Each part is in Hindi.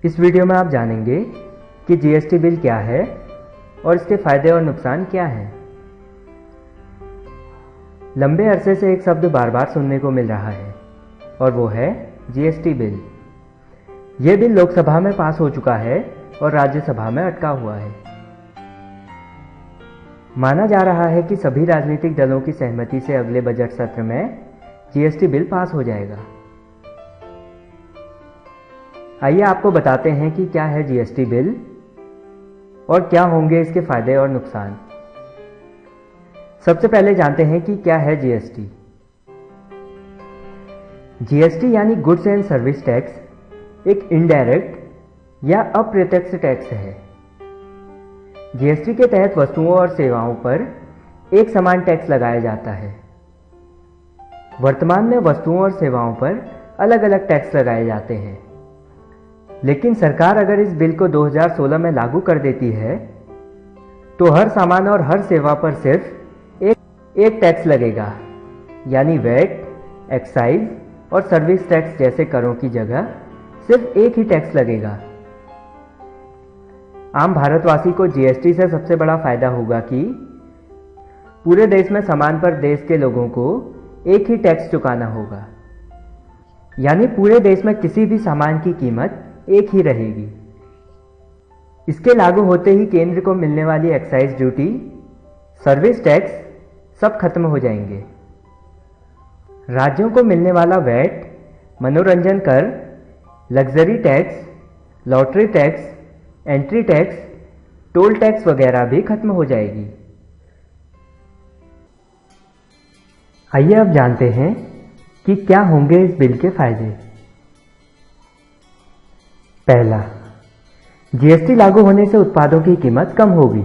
इस वीडियो में आप जानेंगे कि जीएसटी बिल क्या है और इसके फायदे और नुकसान क्या हैं। लंबे अरसे से एक शब्द बार बार सुनने को मिल रहा है और वो है जीएसटी बिल। ये बिल लोकसभा में पास हो चुका है और राज्यसभा में अटका हुआ है। माना जा रहा है कि सभी राजनीतिक दलों की सहमति से अगले बजट सत्र में जीएसटी बिल पास हो जाएगा। आइए आपको बताते हैं कि क्या है जीएसटी बिल और क्या होंगे इसके फायदे और नुकसान। सबसे पहले जानते हैं कि क्या है जीएसटी। जीएसटी यानी गुड्स एंड सर्विस टैक्स एक इनडायरेक्ट या अप्रत्यक्ष टैक्स है। जीएसटी के तहत वस्तुओं और सेवाओं पर एक समान टैक्स लगाया जाता है। वर्तमान में वस्तुओं और सेवाओं पर अलग अलग टैक्स लगाए जाते हैं, लेकिन सरकार अगर इस बिल को 2016 में लागू कर देती है तो हर सामान और हर सेवा पर सिर्फ एक टैक्स लगेगा, यानी वैट, एक्साइज और सर्विस टैक्स जैसे करों की जगह सिर्फ एक ही टैक्स लगेगा। आम भारतवासी को जीएसटी से सबसे बड़ा फायदा होगा कि पूरे देश में सामान पर देश के लोगों को एक ही टैक्स चुकाना होगा, यानी पूरे देश में किसी भी सामान की कीमत एक ही रहेगी। इसके लागू होते ही केंद्र को मिलने वाली एक्साइज ड्यूटी, सर्विस टैक्स सब खत्म हो जाएंगे। राज्यों को मिलने वाला वैट, मनोरंजन कर, luxury tax, lottery tax, entry tax, toll tax वगैरह भी खत्म हो जाएगी। आइए अब जानते हैं कि क्या होंगे इस बिल के फायदे। पहला, जीएसटी लागू होने से उत्पादों की कीमत कम होगी।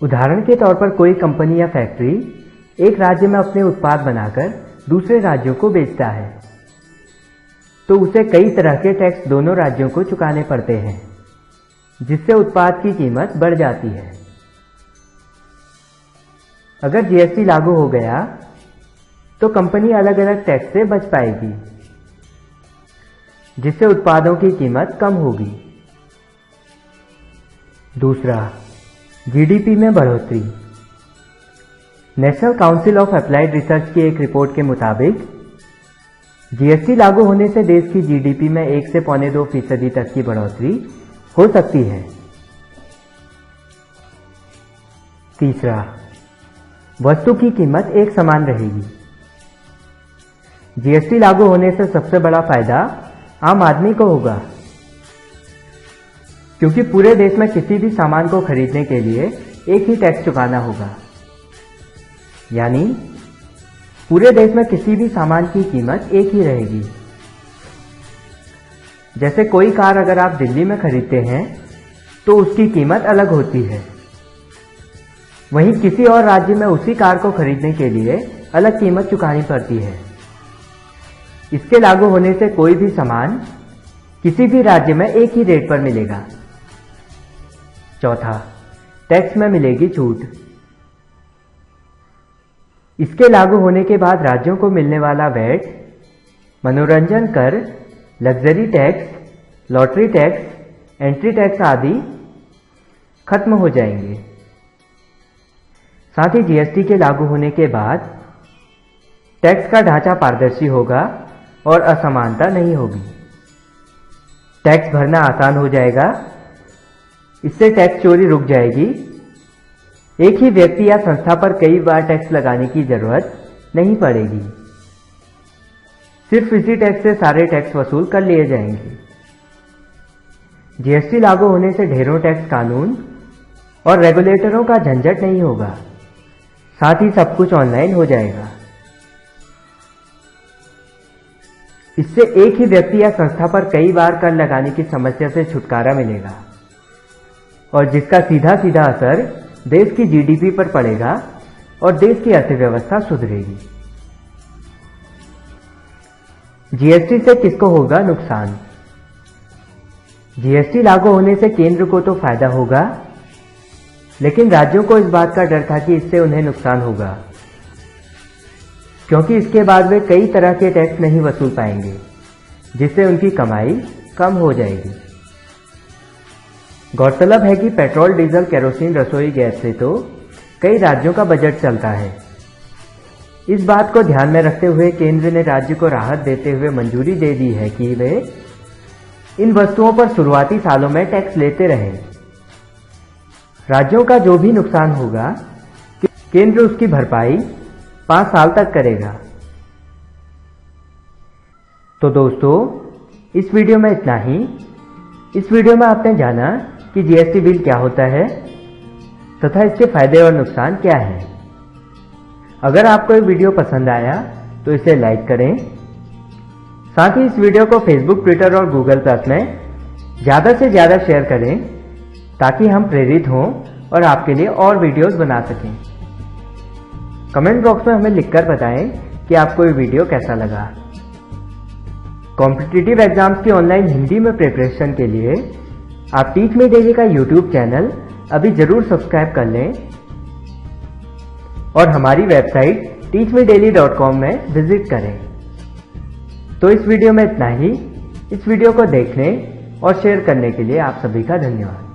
उदाहरण के तौर पर कोई कंपनी या फैक्ट्री एक राज्य में अपने उत्पाद बनाकर दूसरे राज्यों को बेचता है, तो उसे कई तरह के टैक्स दोनों राज्यों को चुकाने पड़ते हैं, जिससे उत्पाद की कीमत बढ़ जाती है। अगर जीएसटी लागू हो गया तो कंपनी अलग अलग टैक्स से बच पाएगी, जिससे उत्पादों की कीमत कम होगी। दूसरा, जीडीपी में बढ़ोतरी। National council of applied research की एक रिपोर्ट के मुताबिक जीएसटी लागू होने से देश की जीडीपी में 1 से 1.25% तक की बढ़ोतरी हो सकती है। तीसरा, वस्तु की कीमत एक समान रहेगी। जीएसटी लागू होने से सबसे बड़ा फायदा आम आदमी को होगा, क्योंकि पूरे देश में किसी भी सामान को खरीदने के लिए एक ही टैक्स चुकाना होगा, यानी पूरे देश में किसी भी सामान की कीमत एक ही रहेगी। जैसे कोई कार अगर आप दिल्ली में खरीदते हैं तो उसकी कीमत अलग होती है, वहीं किसी और राज्य में उसी कार को खरीदने के लिए अलग कीमत चुकानी पड़ती है। इसके लागू होने से कोई भी सामान किसी भी राज्य में एक ही रेट पर मिलेगा। चौथा, टैक्स में मिलेगी छूट। इसके लागू होने के बाद राज्यों को मिलने वाला वैट, मनोरंजन कर, luxury tax, lottery tax, entry tax आदि खत्म हो जाएंगे। साथ ही जीएसटी के लागू होने के बाद टैक्स का ढांचा पारदर्शी होगा और असमानता नहीं होगी। टैक्स भरना आसान हो जाएगा, इससे टैक्स चोरी रुक जाएगी। एक ही व्यक्ति या संस्था पर कई बार टैक्स लगाने की जरूरत नहीं पड़ेगी। सिर्फ इसी टैक्स से सारे टैक्स वसूल कर लिए जाएंगे। जीएसटी लागू होने से ढेरों टैक्स कानून और रेगुलेटरों का झंझट नहीं होगा, साथ ही सब कुछ ऑनलाइन हो जाएगा। इससे एक ही व्यक्ति या संस्था पर कई बार कर लगाने की समस्या से छुटकारा मिलेगा और जिसका सीधा सीधा असर देश की जीडीपी पर पड़ेगा और देश की अर्थव्यवस्था सुधरेगी। जीएसटी से किसको होगा नुकसान? जीएसटी लागू होने से केंद्र को तो फायदा होगा, लेकिन राज्यों को इस बात का डर था कि इससे उन्हें नुकसान होगा, क्योंकि इसके बाद वे कई तरह के टैक्स नहीं वसूल पाएंगे, जिससे उनकी कमाई कम हो जाएगी। गौरतलब है कि पेट्रोल, डीजल, केरोसिन, रसोई गैस से तो कई राज्यों का बजट चलता है। इस बात को ध्यान में रखते हुए केंद्र ने राज्य को राहत देते हुए मंजूरी दे दी है कि वे इन वस्तुओं पर शुरुआती सालों में टैक्स लेते रहें। राज्यों का जो भी नुकसान होगा केंद्र उसकी भरपाई 5 साल तक करेगा। तो दोस्तों, इस वीडियो में इतना ही। इस वीडियो में आपने जाना कि जीएसटी बिल क्या होता है तथा इसके फायदे और नुकसान क्या हैं। अगर आपको ये वीडियो पसंद आया तो इसे लाइक करें। साथ ही इस वीडियो को फेसबुक, ट्विटर और गूगल प्लस में ज़्यादा से ज़्यादा शेयर करें ताकि हम प्रेरित हों और आपके लिए और वीडियोस बना सकें। कमेंट बॉक्स में हमें लिखकर बताएं कि आपको ये वीडियो कैसा लगा। कॉम्पिटिटिव एग्जाम्स की ऑनलाइन हिंदी में प्रिपरेशन के लिए आप टीच मी डेली का यूट्यूब चैनल अभी जरूर सब्सक्राइब कर लें और हमारी वेबसाइट teachmedaily.com में विजिट करें। तो इस वीडियो में इतना ही। इस वीडियो को देखने और शेयर करने के लिए आप सभी का धन्यवाद।